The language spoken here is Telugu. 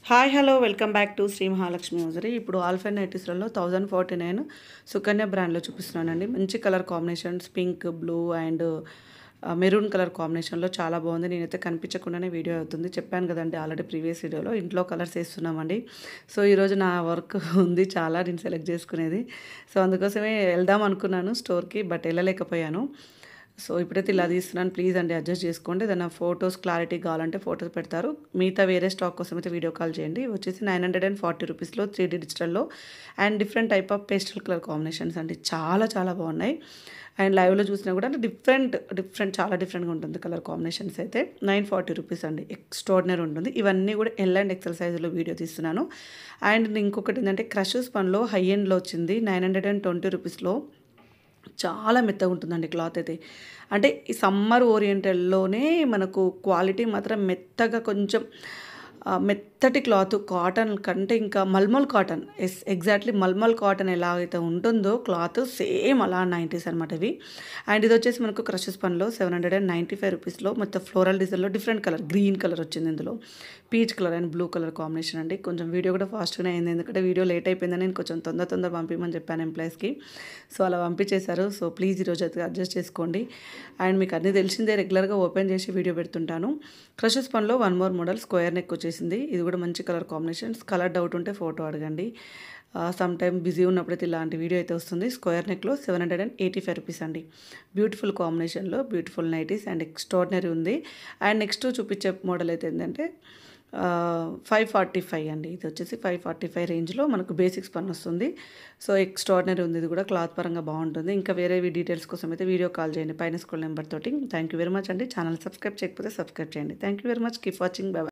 Hi hello welcome back to Shri Mahalakshmi hosiery. ఇప్పుడు ఆల్ఫా నైటీస్లలో 1049 సుకన్య బ్రాండ్లో చూపిస్తున్నానండి. మంచి colour combinations, pink, blue and maroon colour కాంబినేషన్లో చాలా బాగుంది. నేనైతే కనిపించకుండానే వీడియో అవుతుంది. చెప్పాను కదండి ఆల్రెడీ ప్రీవియస్ వీడియోలో ఇంట్లో కలర్స్ వేస్తున్నామండి. సో ఈరోజు నా వర్క్ ఉంది చాలా, నేను సెలెక్ట్ చేసుకునేది. సో అందుకోసమే వెళ్దాం అనుకున్నాను స్టోర్కి, బట్ వెళ్ళలేకపోయాను. సో ఇప్పుడైతే ఇలా తీస్తున్నాను, ప్లీజ్ అండి అడ్జస్ట్ చేసుకోండి. ఏదైనా ఫొటోస్ క్లారిటీ కావాలంటే ఫొటోస్ పెడతారు. మిగతా వేరే స్టాక్ కోసం అయితే వీడియో కాల్ చేయండి. వచ్చేసి 940 రూపీస్లో 3D డిజిటల్లో and different type of pastel colour combinations అండి. చాలా చాలా బాగున్నాయి. అండ్ లైవ్లో చూసినా కూడా డిఫరెంట్ చాలా డిఫరెంట్గా ఉంటుంది కలర్ కాంబినేషన్స్ అయితే. 940 రూపీస్ అండి, ఎక్స్ట్రాడినరీ ఉంటుంది. ఇవన్నీ కూడా ఎల్ అండ్ ఎక్సెల్ సైజులో వీడియో తీస్తున్నాను. అండ్ ఇంకొకటి ఏంటంటే క్రషెస్ పనిలో హై ఎండ్లో వచ్చింది 920 రూపీస్లో. చాలా మెత్తగా ఉంటుందండి క్లాత్ అయితే. అంటే ఈ సమ్మర్ ఓరియంటెడ్లోనే మనకు క్వాలిటీ మాత్రం మెత్తగా కొంచెం మెత్తటి క్లాత్, కాటన్ కంటే ఇంకా mulmul cotton, exactly mulmul cotton ఎలా అయితే ఉంటుందో క్లాత్ సేమ్ అలా 90s అనమాట ఇవి. అండ్ ఇది వచ్చేసి మనకు క్రషెస్ పనిలో 795 రూపీస్లో మొత్తం ఫ్లోరల్ డిజైన్లో డిఫరెంట్ కలర్, గ్రీన్ కలర్ వచ్చింది ఇందులో, peach colour and blue colour combination అండి. కొంచెం వీడియో కూడా ఫాస్ట్గానే అయింది, ఎందుకంటే వీడియో లేట్ అయిపోయిందని నేను కొంచెం తొందర పంపించమని చెప్పాను ఎంప్లాయీస్కి. సో అలా పంపించేశారు. సో ప్లీజ్ ఈరోజు అయితే అడ్జస్ట్ చేసుకోండి. అండ్ మీకు అన్నీ తెలిసిందే, రెగ్యులర్గా ఓపెన్ చేసి వీడియో పెడుతుంటాను. క్రషెస్ పనిలో one more model square neck వచ్చేసింది. ఇది కూడా మంచి కలర్ కాంబినేషన్స్. కలర్ డౌట్ ఉంటే ఫోటో అడగండి. సమ్ టైమ్ బిజీ ఉన్నప్పుడైతే ఇలాంటి వీడియో అయితే వస్తుంది. స్క్వేర్ నెక్లో 785 రూపీస్ అండి. బ్యూటిఫుల్ కాంబినేషన్లో బ్యూటిఫుల్ నైటీస్ అండ్ ఎక్స్ట్రాడినరీ ఉంది. అండ్ నెక్స్ట్ చూపించే మోడల్ అయితే ఏంటంటే 545 అండి. ఇది వచ్చేసి 545 రేంజ్లో మనకు బేసిక్స్ పని వస్తుంది. సో ఎక్స్ట్రాడినరీ ఉంది. ఇది కూడా క్లాత్ పరంగా బాగుంటుంది. ఇంకా వేరే డీటెయిల్స్ కోసం అయితే వీడియో కాల్ చేయండి పైన స్క్రోల్ నెంబర్ తోటి. థ్యాంక్ యూ వెరీ మచ్ అండి. ఛానల్ సబ్స్క్రైబ్ చేయకపోతే సబ్స్క్రైబ్ చేయండి. Thank you very much. Keep watching. By.